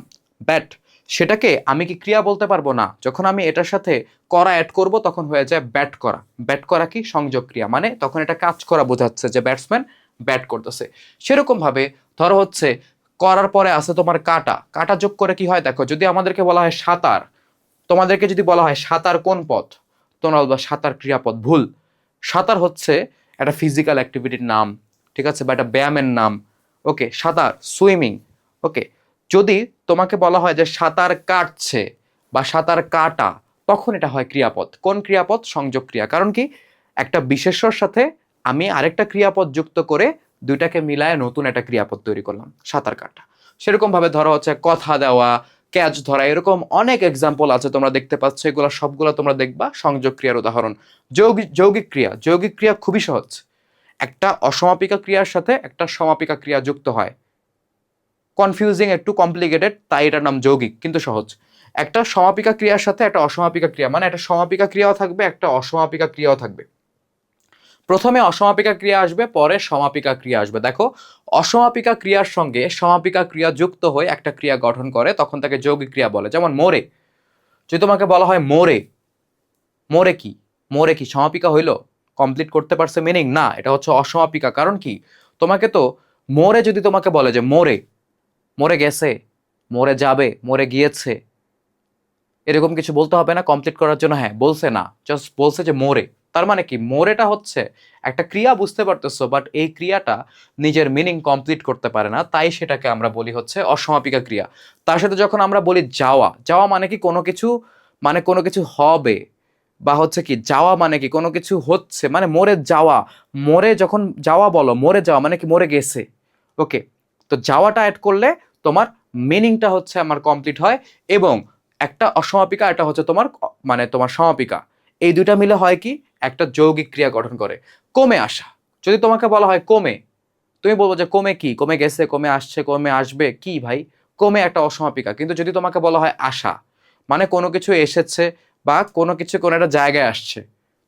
ব্যাট, সেটাকে আমি কি ক্রিয়া বলতে পারবো না? যখন আমি এটার সাথে করা অ্যাড করব তখন হয়ে যায় ব্যাট করা। ব্যাট করা কি? সংযোগ ক্রিয়া, মানে তখন এটা কাজ করা বোঝাচ্ছে যে ব্যাটসম্যান ব্যাট করতেছে। সেরকম ভাবে ধরো হচ্ছে করার পরে আছে তোমার কাটা, কাটা যোগ করে কি হয় দেখো, যদি আমাদেরকে বলা হয় সাঁতার, তোমাদেরকে যদি বলা হয় সাঁতার কোন পথ, তোমরা বলবা সাঁতার ক্রিয়াপদ। ভুল। সাঁতার হচ্ছে একটা ফিজিক্যাল অ্যাক্টিভিটির নাম, ঠিক আছে, বা একটা ব্যায়ামের নাম। ওকে, সাঁতার সুইমিং। ওকে, যদি তোমাকে বলা হয় যে সাঁতার কাটছে বা সাঁতার কাটা, তখন এটা হয় ক্রিয়াপদ। কোন ক্রিয়াপদ? সংযোগ ক্রিয়া। কারণ কি একটা বিশেষ্যর সাথে আমি আরেকটা ক্রিয়াপদ যুক্ত করে দুইটাকে মিলায় নতুন একটা ক্রিয়াপদ তৈরি করলাম, সাঁতার কাটা। সেরকম ভাবে ধরো হচ্ছে কথা দেওয়া, ক্যাচ ধরা, এরকম অনেক এক্সাম্পল আছে তোমরা দেখতে পাচ্ছ, এগুলো সবগুলো তোমরা দেখবা সংযোগ ক্রিয়ার উদাহরণ। যৌগিক ক্রিয়া, যৌগিক ক্রিয়া খুবই সহজ। একটা অসমাপিকা ক্রিয়ার সাথে একটা সমাপিকা ক্রিয়া যুক্ত হয়, কনফিউজিং, একটু কমপ্লিকেটেড, তাই এটার নাম যৌগিক, কিন্তু সহজ। একটা সমাপিকা ক্রিয়ার সাথে একটা অসমাপিকা ক্রিয়া, মানে একটা সমাপিকা ক্রিয়াও থাকবে, একটা অসমাপিকা ক্রিয়াও থাকবে। প্রথমে অসমাপিকা ক্রিয়া আসবে, পরে সমাপিকা ক্রিয়া আসবে। দেখো, অসমাপিকা ক্রিয়ার সঙ্গে সমাপিকা ক্রিয়া যুক্ত হয়ে একটা ক্রিয়া গঠন করে, তখন তাকে যৌগিক ক্রিয়া বলে। যেমন মোরে, যদি তোমাকে বলা হয় মোরে, মোরে কি, মোরে কি সমাপিকা হইল? কমপ্লিট করতে পারছে মিনিং? না, এটা হচ্ছে অসমাপিকা। কারণ কি, তোমাকে তো মোরে যদি তোমাকে বলে যে মোরে, মরে গেছে, মরে যাবে, মরে গিয়েছে, এরকম কিছু বলতে হবে না কমপ্লিট করার জন্য? হ্যাঁ, বলছে না, জাস্ট বলছে যে মোরে। তার মানে কি, মোরেটা হচ্ছে একটা ক্রিয়া, বুঝতে পারতেছো, বাট এই ক্রিয়াটা নিজের মিনিং কমপ্লিট করতে পারে না, তাই সেটাকে আমরা বলি হচ্ছে অসমাপিকা ক্রিয়া। তার সাথে যখন আমরা বলি যাওয়া, যাওয়া মানে কি কোনো কিছু, মানে কোনো কিছু হবে, বা হচ্ছে কি যাওয়া মানে কি কোনো কিছু হচ্ছে, মানে মরে যাওয়া। মরে যখন যাওয়া বলো, মরে যাওয়া মানে কি মরে গেছে। ওকে, তো যাওয়াটা অ্যাড করলে তোমার মিনিংটা হচ্ছে আমার কমপ্লিট হয়, এবং একটা অসমাপিকা, এটা হচ্ছে তোমার মানে তোমার সমাপিকা, এই দুইটা মিলে হয় কি একটা যৌগিক ক্রিয়া গঠন করে। কমে আসা, যদি তোমাকে বলা হয় কমে, তুমি বলবো যে কমে কি, কমে গেছে, কমে আসছে, কমে আসবে, কি ভাই? কমে একটা অসমাপিকা। কিন্তু যদি তোমাকে বলা হয় আসা, মানে কোনো কিছু এসেছে বা কোনো কিছু কোনো একটা জায়গায় আসছে,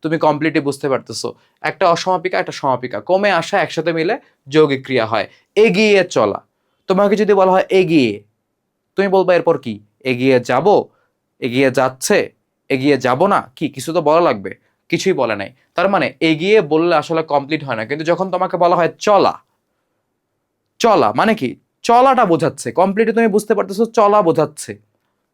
তুমি কমপ্লিটলি বুঝতে পারতেছো, একটা অসমাপিকা একটা সমাপিকা, কমে আসা একসাথে মিলে যৌগিক ক্রিয়া হয়। এগিয়ে চলা, তোমাকে যদি বলা হয় এগিয়ে, তুমি বলবা এরপর কি, এগিয়ে যাব, এগিয়ে যাচ্ছে, এগিয়ে যাব না, কি কিছু তো বলা লাগবে, কিছুই বলে নাই। তার মানে এগিয়ে বললে আসলে কমপ্লিট হয় না। কিন্তু যখন তোমাকে বলা হয় চলা, চলা মানে কি চলাটা বোঝাচ্ছে, কমপ্লিট তুমি বুঝতে পারতেছো, চলা বোঝাচ্ছে,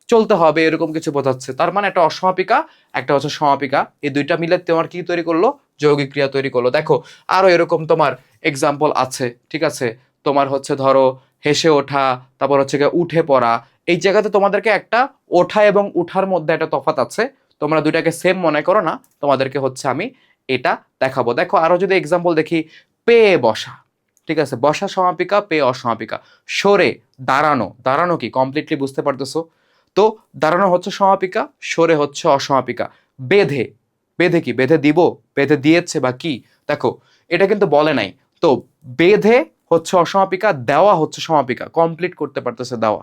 চলতে হবে, এরকম কিছু বোঝাচ্ছে। তার মানে একটা অসমাপিকা, একটা হচ্ছে সমাপিকা, এই দুইটা মিলে তোমার কি তৈরি করলো, যৌগিক ক্রিয়া তৈরি করলো। দেখো, আরো এরকম তোমার এক্সাম্পল আছে, ঠিক আছে? তোমার হচ্ছে ধরো হেসে ওঠা, তারপর হচ্ছে গিয়ে উঠে পড়া। এই জায়গাতে তোমাদেরকে একটা ওঠা এবং উঠার মধ্যে একটা তফাৎ আছে, তোমরা দুইটাকে সেম মনে করো না, তোমাদেরকে হচ্ছে আমি এটা দেখাবো। দেখো, আরো যদি এক্সাম্পল দেখি, পেয়ে বসা, ঠিক আছে, বসা সমাপিকা, পেয়ে অসমাপিকা। সরে, দাঁড়ানো, দাঁড়ানো কি কমপ্লিটলি বুঝতে পারতেছো? তো দাঁড়ানো হচ্ছে সমাপিকা, সরে হচ্ছে অসমাপিকা। বেঁধে, বেঁধে কি, বেঁধে দিব, বেঁধে দিয়েছে বা কি, দেখো এটা কিন্তু বলে নাই। তো বেঁধে হচ্ছে অসমাপিকা, দেওয়া হচ্ছে সমাপিকা, কমপ্লিট করতে পারতেছে দেওয়া।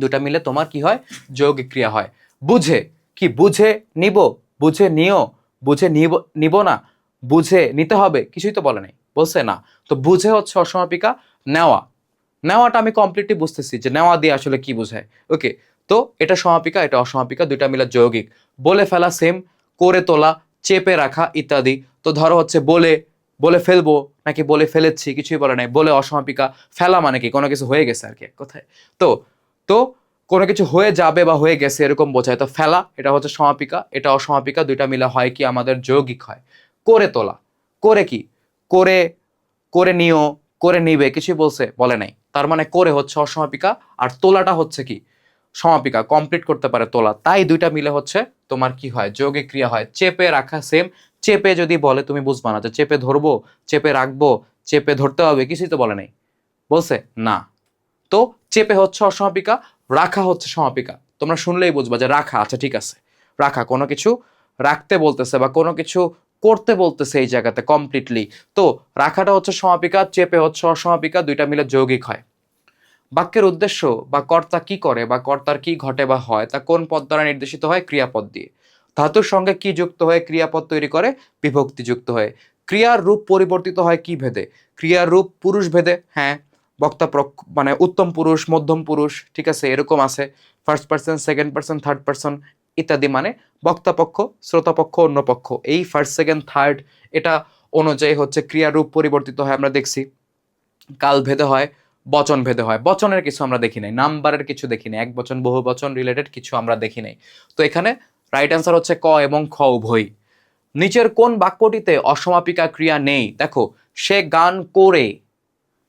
দুটা মিলে তোমার কি হয়, যৌগিক ক্রিয়া হয়। বুঝে, কি বুঝে নিব, বুঝে নিও, বুঝে নিব, নিব না, বুঝে নিতে হবে, কিছুই তো বলে নাই, বলছে না। তো বুঝে হচ্ছে অসমাপিকা। নেওয়া, নেওয়াটা আমি কমপ্লিটলি বুঝতেছি যে নেওয়া দিয়ে আসলে কি বোঝায়। ওকে, তো এটা সমাপিকা, এটা অসমাপিকা, দুইটা মিলে যৌগিক। বলে ফেলা সেম, করে তোলা, চেপে রাখা ইত্যাদি। তো ধরো হচ্ছে বলে, বলে ফেলবো নাকি বলে ফেলেছি, কিছুই বলে নাই, বলে অসমাপিকা। ফেলা মানে কি কোনো কিছু হয়ে গেছে আর কি এক কথায়। তো তো কোনো কিছু হয়ে যাবে বা হয়ে গেছে এরকম বোঝায়। তো ফেলা, এটা হচ্ছে সমাপিকা, এটা অসমাপিকা, দুইটা মিলে হয় কি আমাদের যৌগিক হয়। করে তোলা, করে কি, করে, করে নিও, করে নিবে, কিছুই বলছে বলে নাই। তার মানে করে হচ্ছে অসমাপিকা, আর তোলাটা হচ্ছে কি সমাপিকা, কমপ্লিট করতে পারে তোলা, তাই দুইটা মিলে হচ্ছে তোমার কি হয়, যৌগিক ক্রিয়া হয়। চেপে রাখা সেম, চেপে যদি বলে তুমি বুঝবা না যে চেপে ধরবো, চেপে রাখবো, চেপে ধরতে হবে, কিছুই তো বলে নাই, বলছে না। তো চেপে হচ্ছে অসমাপিকা, রাখা হচ্ছে সমাপিকা। তোমরা শুনলেই বুঝবা যে রাখা, আচ্ছা ঠিক আছে, রাখা কোনো কিছু রাখতে বলতেছে বা কোনো কিছু করতে বলতেছে এই জায়গাতে কমপ্লিটলি। তো রাখাটা হচ্ছে সমাপিকা, চেপে হচ্ছে অসমাপিকা, দুইটা মিলে যৌগিক হয়। বাক্যের উদ্দেশ্য বা কর্তা কি করে বা কর্তার কি ঘটে বা হয় তা কোন পদ দ্বারা নির্দেশিত হয়? ক্রিয়াপদ দিয়ে। ধাতুর সঙ্গে কি যুক্ত হয়ে ক্রিয়াপদ তৈরি করে? বিভক্তি যুক্ত হয়ে। ক্রিয়ার রূপ পরিবর্তিত হয় কি ভেদে? ক্রিয়ার রূপ পুরুষ ভেদে, হ্যাঁ, বক্তা মানে উত্তম পুরুষ, মধ্যম পুরুষ, ঠিক আছে, এরকম আছে। First person, second person, third person ইত্যাদি, মানে বক্তা পক্ষ, শ্রোতা পক্ষ, অন্য পক্ষ, এই ফার্স্ট সেকেন্ড থার্ড এটা অনুযায়ী হচ্ছে ক্রিয়ার রূপ পরিবর্তিত হয়, আমরা দেখছি। কাল ভেদে হয়, বচন ভেদে হয়। বচনের কিছু আমরা দেখি নাই, নাম্বারের কিছু দেখি নাই, এক বচন বহু বচন রিলেটেড কিছু আমরা দেখি নাই। তো এখানে রাইট অ্যান্সার হচ্ছে ক এবং খ উভয়ই। নিচের কোন বাক্যটিতে অসমাপিকা ক্রিয়া নেই? দেখো, সে গান করে,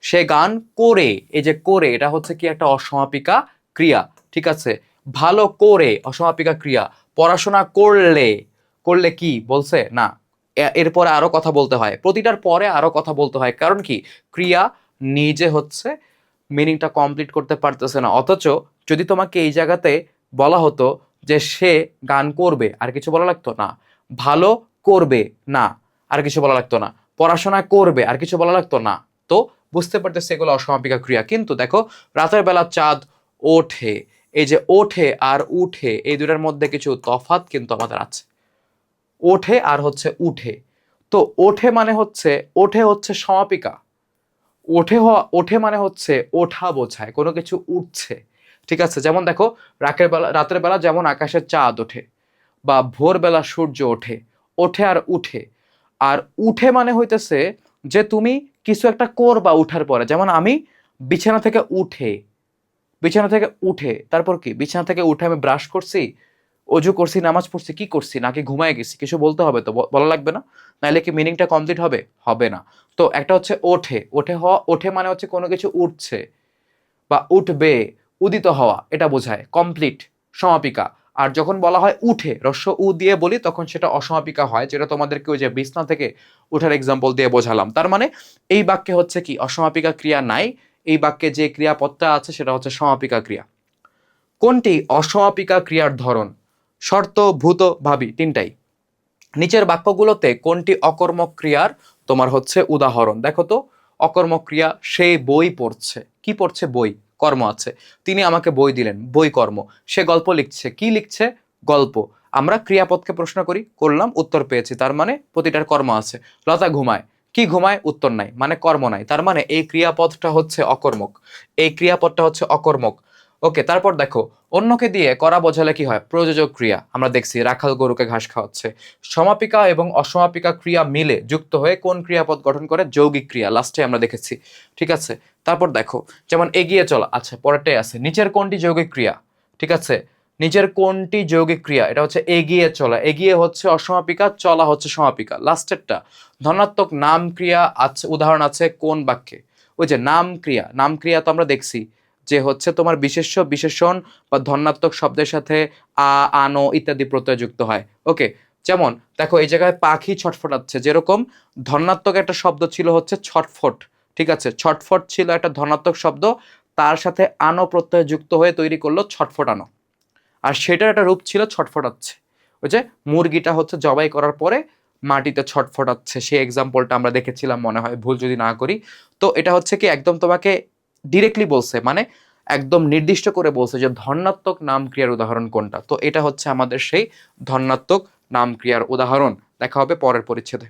সে গান করে, এই যে করে এটা হচ্ছে কি একটা অসমাপিকা ক্রিয়া, ঠিক আছে। ভালো করে অসমাপিকা ক্রিয়া। পড়াশোনা করলে, করলে কি বলছে না, এরপরে আরো কথা বলতে হয়, প্রতিটার পরে আরো কথা বলতে হয়, কারণ কি ক্রিয়া নিজে হচ্ছে মিনিংটা কমপ্লিট করতে পারতেছে না। অথচ যদি তোমাকে এই জায়গাতে বলা হতো যে সে গান করবে, আর কিছু বলা লাগতো না, ভালো করবে না, আর কিছু বলা লাগতো না, পড়াশোনা করবে, আর কিছু বলা লাগতো না। তো বুঝতে পারতেছি এগুলো অসমাপিকা ক্রিয়া। কিন্তু দেখো রাতের বেলা চাঁদ ওঠে, এই যে ওঠে আর উঠে এই দুটার মধ্যে কিছু তফাৎ কিন্তু আমাদের আছে। ওঠে আর হচ্ছে উঠে, তো ওঠে হচ্ছে সমাপিকা। ওঠে মানে হচ্ছে ওঠা বোঝায়, কোনো কিছু উঠছে। ঠিক আছে, যেমন দেখো রাতের বেলা যেমন আকাশে চাঁদ ওঠে, বা ভোরবেলা সূর্য ওঠে, ওঠে আর উঠে। আর উঠে মানে হইতেছে যে তুমি কিছু একটা করবা উঠার পরে, যেমন আমি বিছানা থেকে উঠে, তারপর কি বিছানা থেকে উঠে আমি ব্রাশ করছি, অজু করছি, নামাজ পড়ছি, কি করছি, নাকি ঘুমায় গেছি, কিছু বলতে হবে তো, বলা লাগবে না? নাহলে কি মিনিংটা কমপ্লিট হবে? হবে না। তো একটা হচ্ছে ওঠে মানে হচ্ছে কোনো কিছু উঠছে বা উঠবে, উদিত হওয়া, এটা বোঝায় কমপ্লিট, সমাপিকা। আর যখন বলা হয় উঠে, উ দিয়ে বলি, তখন সেটা অসমাপিকা হয়, যেটা তোমাদেরকে ওই যে বিছনা থেকে উঠার এক্সাম্পল দিয়ে বোঝালাম। তার মানে এই বাক্যে হচ্ছে কি অসমাপিকা ক্রিয়া নাই, এই বাক্যে যে ক্রিয়াপদটা আছে সেটা হচ্ছে সমাপিকা ক্রিয়া। কোনটি অসমাপিকা ক্রিয়ার ধরন? শর্ত, ভূত, ভাবী, তিনটাই। নিচের বাক্যগুলোতে কোনটি অকর্মক ক্রিয়ার তোমার হচ্ছে উদাহরণ? দেখো তো, অকর্মক ক্রিয়া, সে বই পড়ছে। কি পড়ছে? বই, কর্ম আছে। তিনি আমাকে বই দিলেন, বই কর্ম। সে গল্প লিখছে, কি লিখছে? গল্প। আমরা ক্রিয়াপদকে প্রশ্ন করলাম, উত্তর পেয়েছি, তার মানে প্রতিটার কর্ম আছে। লতা ঘুমায়, কি ঘুমায়? উত্তর নাই, মানে কর্ম নাই, তার মানে এই ক্রিয়াপদটা হচ্ছে অকর্মক, এই ক্রিয়াপদটা হচ্ছে অকর্মক। ওকে, তারপর দেখো, অন্যকে দিয়ে করা বোঝালে কি হয়? প্রযোজক ক্রিয়া। আমরা দেখছি রাখাল গরুকে ঘাস খাওয়াচ্ছে। সমাপিকা এবং অসমাপিকা ক্রিয়া মিলে যুক্ত হয়ে কোন ক্রিয়াপদ গঠন করে? যৌগিক ক্রিয়া, লাস্টে আমরা দেখেছি। ঠিক আছে, তারপর দেখো, যেমন এগিয়ে চলা, আচ্ছা পরেরটাই আছে, নিচের কোনটি যৌগিক ক্রিয়া? ঠিক আছে, নিচের কোনটি যৌগিক ক্রিয়া? এটা হচ্ছে এগিয়ে চলা, এগিয়ে হচ্ছে অসমাপিকা, চলা হচ্ছে সমাপিকা। লাস্টেরটা, ধনাত্মক নাম ক্রিয়া আছে, উদাহরণ আছে কোন বাক্যে? ওই যে নাম ক্রিয়া, নাম ক্রিয়া তো আমরা দেখছি যে হচ্ছে তোমার বিশেষ্য, বিশেষণ বা ধনাত্মক শব্দের সাথে আ, আনো ইত্যাদি প্রত্যয় যুক্ত হয়। ওকে, যেমন দেখো এই জায়গায় পাখি ছটফটাচ্ছে, যেরকম ধনাত্মক একটা শব্দ ছিল হচ্ছে ছটফট। ঠিক আছে, ছটফট ছিল একটা ধনাত্মক শব্দ, তার সাথে আনো প্রত্যয় যুক্ত হয়ে তৈরি করলো ছটফটানো, আর সেটার একটা রূপ ছিল ছটফটাচ্ছে। ওই যে মুরগিটা হচ্ছে জবাই করার পরে মাটিতে ছটফটাচ্ছে, সেই এক্সাম্পলটা আমরা দেখেছিলাম মনে হয়, ভুল যদি না করি। তো এটা হচ্ছে কি একদম তোমাকে ডিরেক্টলি বলছে, মানে একদম নির্দিষ্ট করে বলছে যে ধনাত্মক নাম ক্রিয়ার উদাহরণ কোনটা। তো এটা হচ্ছে আমাদের সেই ধনাত্মক নাম ক্রিয়ার উদাহরণ। দেখা হবে পরের পরিচ্ছেদে।